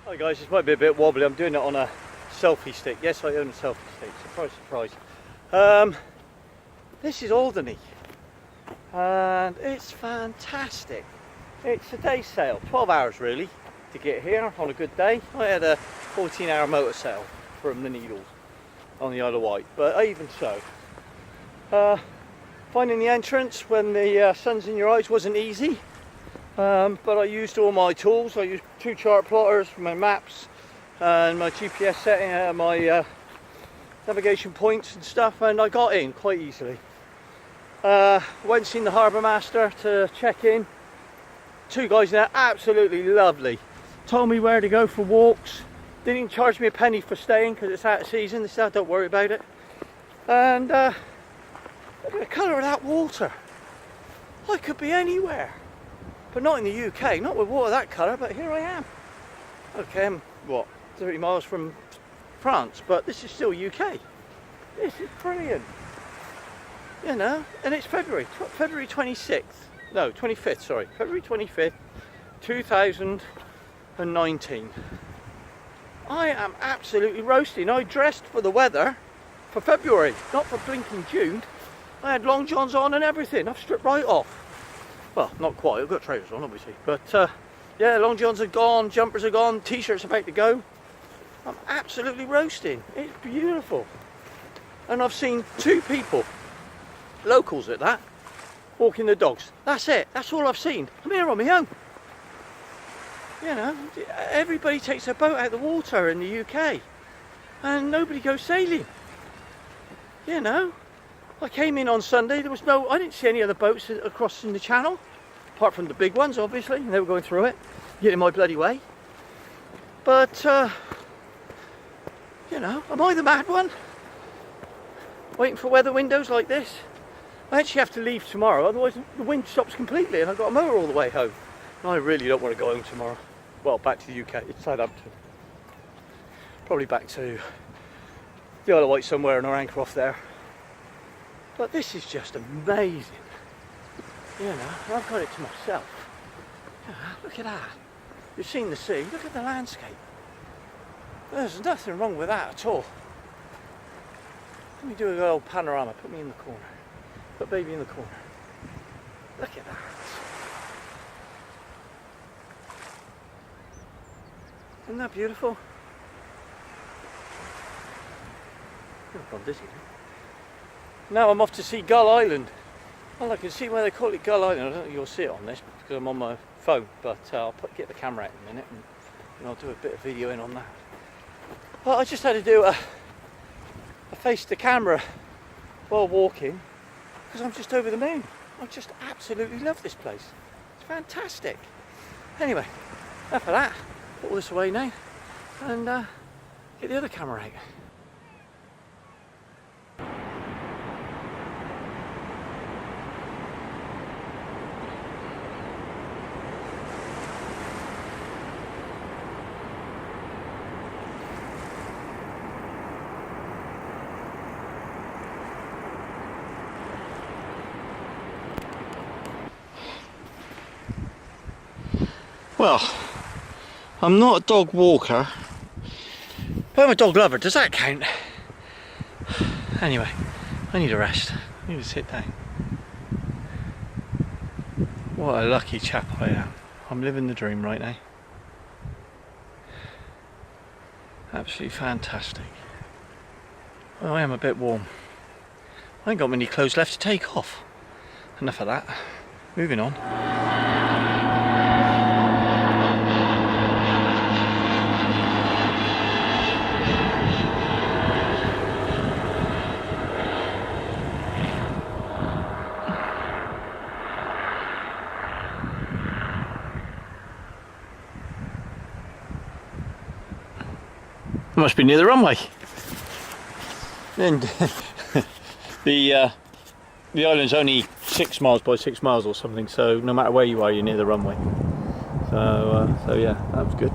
Hi guys, this might be a bit wobbly. I'm doing it on a selfie stick. Yes, I own a selfie stick. Surprise, surprise. This is Alderney, and it's fantastic. It's a day sail, 12 hours really to get here on a good day. I had a 14-hour motor sail from the Needles on the Isle of Wight, but even so, finding the entrance when the sun's in your eyes wasn't easy. But I used all my tools. I used 2 chart plotters for my maps and my GPS setting, my navigation points and stuff, and I got in quite easily. Went and seen the harbour master to check in. 2 guys there, absolutely lovely. Told me where to go for walks. Didn't even charge me a penny for staying because it's out of season. They said don't worry about it. And look at the colour of that water. I could be anywhere. But not in the UK, not with water that colour, but here I am. Okay, I'm, what, 30 miles from France, but this is still UK. This is brilliant. You know, and it's February 26th, no, 25th, sorry, February 25th, 2019. I am absolutely roasting. I dressed for the weather for February, not for blinking June. I had long johns on and everything. I've stripped right off. Well, not quite, I've got trousers on obviously, but yeah, long johns are gone, jumpers are gone, t-shirts about to go. I'm absolutely roasting. It's beautiful. And I've seen 2 people, locals at that, walking the dogs. That's it, that's all I've seen. I'm here on my own. You know, everybody takes their boat out of the water in the UK and nobody goes sailing. You know. I came in on Sunday, I didn't see any other boats across in the channel, apart from the big ones obviously, they were going through it, getting my bloody way. But, you know, am I the mad one? Waiting for weather windows like this? I actually have to leave tomorrow, otherwise the wind stops completely and I've got a motor all the way home. And I really don't want to go home tomorrow. Well, back to the UK, it's Southampton. Probably back to the Isle of Wight somewhere and I'll anchor off there. But this is just amazing. You know, I've got it to myself. You know, look at that. You've seen the sea, look at the landscape. There's nothing wrong with that at all. Let me do a good old panorama, put me in the corner. Put baby in the corner. Look at that. Isn't that beautiful? I've gone dizzy now. Now I'm off to see Gull Island. Well, I can see where they call it Gull Island. I don't think you'll see it on this because I'm on my phone, but I'll get the camera out in a minute and I'll do a bit of videoing on that. Well, I just had to do a face to camera while walking because I'm just over the moon. I just absolutely love this place. It's fantastic. Anyway, enough of that. Put all this away now and get the other camera out. Well, I'm not a dog walker, but I'm a dog lover. Does that count? Anyway, I need a rest. I need to sit down. What a lucky chap I am. I'm living the dream right now. Absolutely fantastic. Well, I am a bit warm. I ain't got many clothes left to take off. Enough of that. Moving on. Must be near the runway. And the island's only 6 miles by 6 miles or something, so no matter where you are, you're near the runway. So yeah, that was good.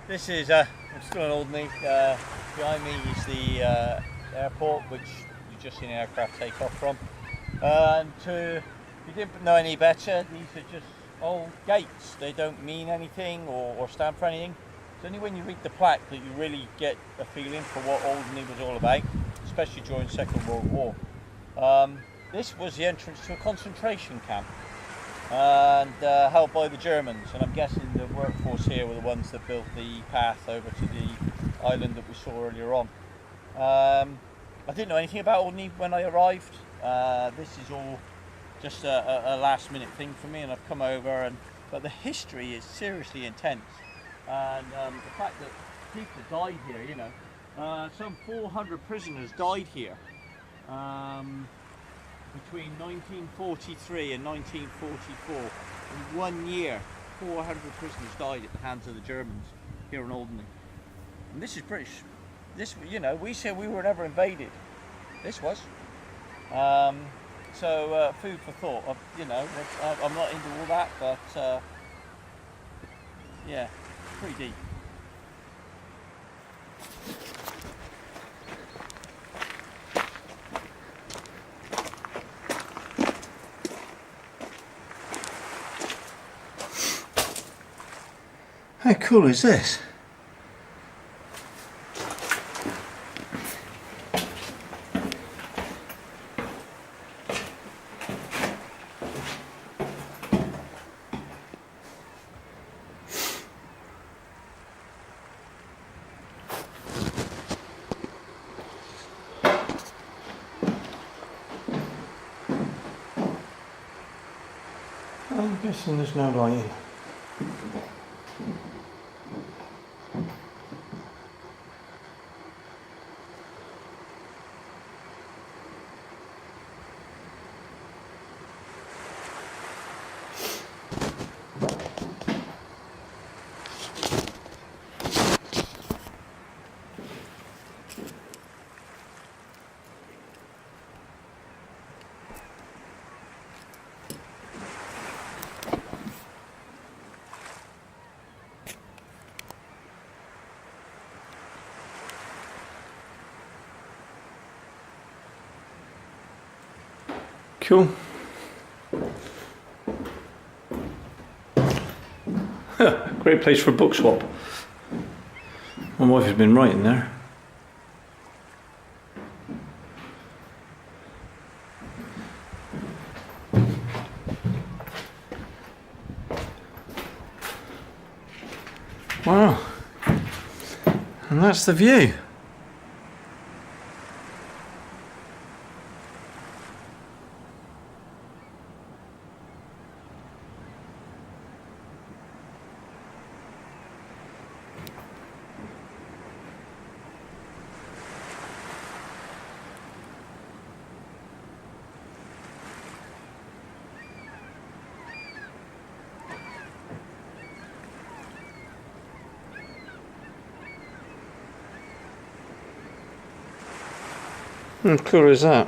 This is, I'm still in Alderney. Behind me is the airport, which you just seen an aircraft take off from. And if you didn't know any better, these are just old gates. They don't mean anything or stand for anything. It's only when you read the plaque that you really get a feeling for what Alderney was all about, especially during the Second World War. This was the entrance to a concentration camp, and held by the Germans, and I'm guessing the workforce here were the ones that built the path over to the island that we saw earlier on. I didn't know anything about Alderney when I arrived. This is all just a last minute thing for me, and I've come over, but the history is seriously intense, and the fact that people died here, you know, some 400 prisoners died here between 1943 and 1944. In 1 year, 400 prisoners died at the hands of the Germans here in Alderney. And this is British. This, you know, we said we were never invaded. This was. So food for thought. You know, I'm not into all that, but yeah, pretty deep. How cool is this? I'm guessing there's no lighting. Cool. Great place for a book swap. My wife has been writing there. Wow. And that's the view. How cool is that?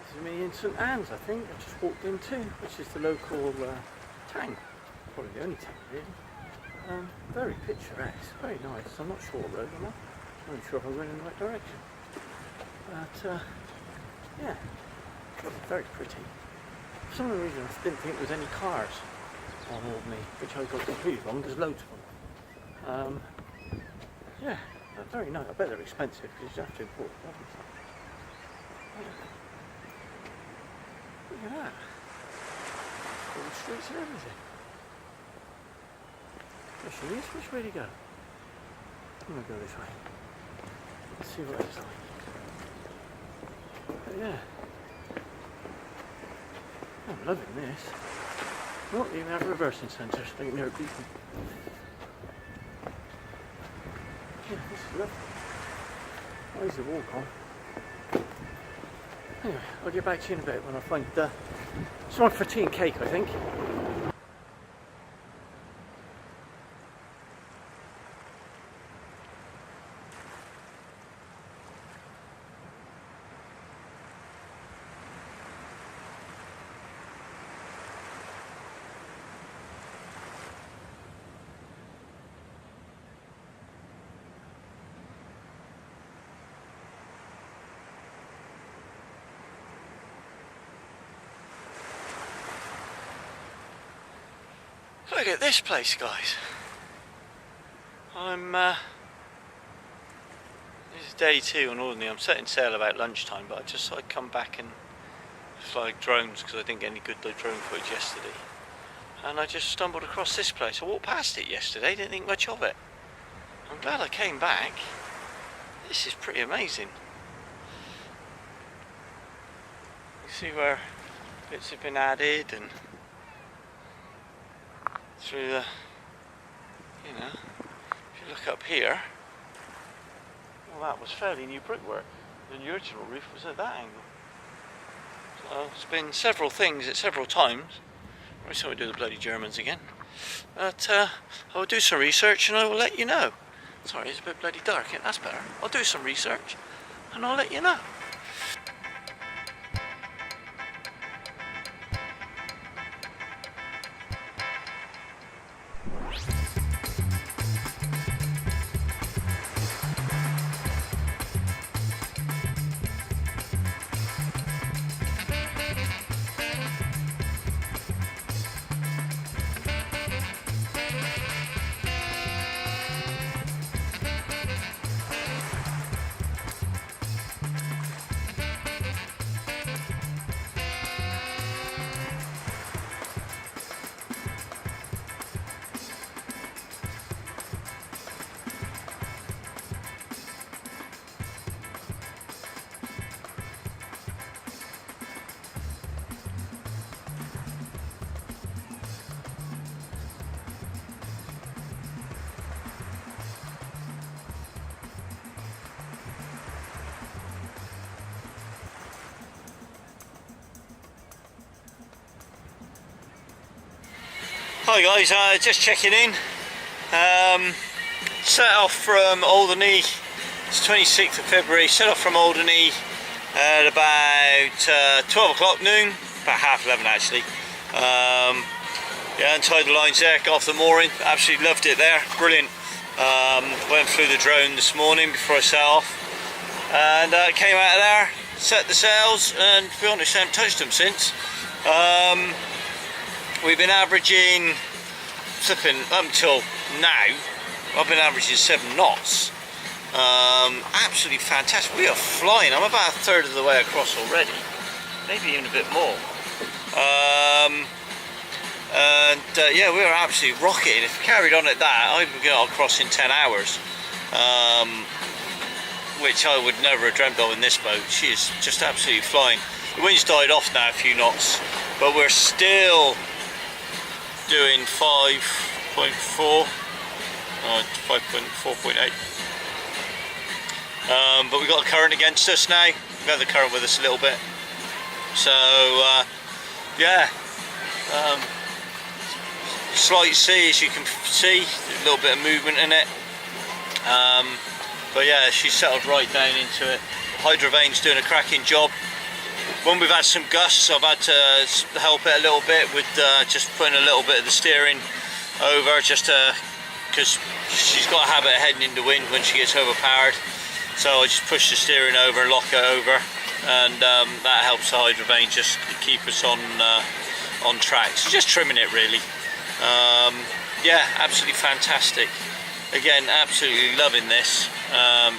This is me in St Anne's, I think. I just walked into, which is the local tank. Probably the only tank, really. Very picturesque, very nice. I'm not sure what road I'm on. I'm not sure if I'm going in the right direction. But yeah, very pretty. For some reason I didn't think there was any cars on Alderney, which I got completely wrong. There's loads of them. Yeah, very nice. I bet they're expensive because you have to import them. Yeah. Look at that. All the streets and everything. There she is. Which way to go? I'm going to go this way. Let's see what it's like. But yeah. I'm loving this. Not even have reversing sensors, don't know people. Yeah, this is lovely. Oh, easy to walk on. Anyway, I'll get back to you in a bit when I find some for tea and cake, I think. Look at this place, guys. This is day 2 on Alderney. I'm setting sail about lunchtime, but I just thought I'd come back and fly drones because I didn't get any good drone footage yesterday. And I just stumbled across this place. I walked past it yesterday, didn't think much of it. I'm glad I came back. This is pretty amazing. You see where bits have been added and through the, you know, if you look up here, well, that was fairly new brickwork. The original roof was at that angle. So it's been several things at several times. Every time we do the bloody Germans again. But I will do some research and I will let you know. Sorry, it's a bit bloody dark. That's better. I'll do some research and I'll let you know. Hi guys, just checking in. Set off from Alderney. It's 26th of February. Set off from Alderney at about 12 o'clock noon, about half 11 actually. Yeah, untied the lines there, got off the mooring. Absolutely loved it there, brilliant. Went through the drone this morning before I set off, and came out of there, set the sails, and to be honest, I haven't touched them since. We've been averaging, flipping up until now, I've been averaging 7 knots. Absolutely fantastic. We are flying. I'm about a third of the way across already, maybe even a bit more. Yeah, we are absolutely rocketing. If we carried on at that, I'd be going across in 10 hours, which I would never have dreamt of in this boat. She is just absolutely flying. The wind's died off now a few knots, but we're still doing 5.4, 5.4.8. But we've got a current against us now. We've had the current with us a little bit. So yeah, slight sea, as you can see, a little bit of movement in it. But yeah, she's settled right down into it. Hydrovane's doing a cracking job. When we've had some gusts, I've had to help it a little bit with just putting a little bit of the steering over, just because she's got a habit of heading into wind when she gets overpowered. So I just push the steering over, lock it over, and that helps the hydrovane just keep us on track. So just trimming it really. Yeah, absolutely fantastic. Again, absolutely loving this.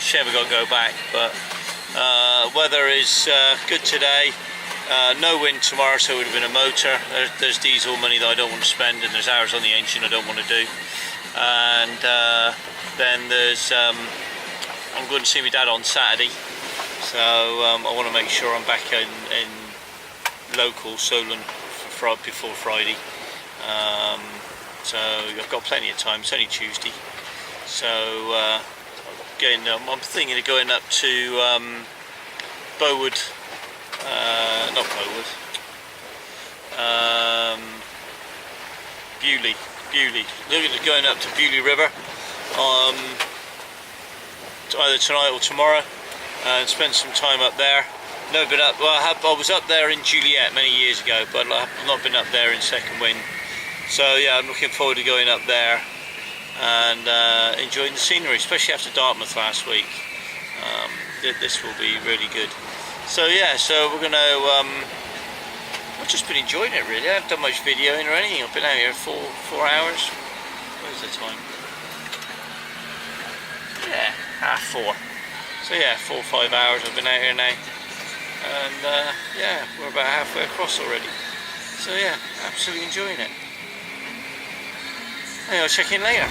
Shame we got to go back, but weather is good today. No wind tomorrow, so it would have been a motor. There's diesel money that I don't want to spend, and there's hours on the engine I don't want to do. And then there's I'm going to see my dad on Saturday, so I want to make sure I'm back in local Solent before Friday. So I've got plenty of time. It's only Tuesday, so again, I'm thinking of going up to Bowood, not Bowood, Bewley. Looking at going up to Bewley River either tonight or tomorrow, and spend some time up there. Never been up. Well, I was up there in Juliet many years ago, but I've not been up there in second wind. So yeah, I'm looking forward to going up there and enjoying the scenery, especially after Dartmouth last week. This will be really good. So yeah, so we're going to I've just been enjoying it really. I haven't done much videoing or anything. I've been out here 4 hours. What is the time? Yeah, 4:30. So yeah, 4 or 5 hours I've been out here now. And yeah, we're about halfway across already. So yeah, absolutely enjoying it. Hey, I'll check in later.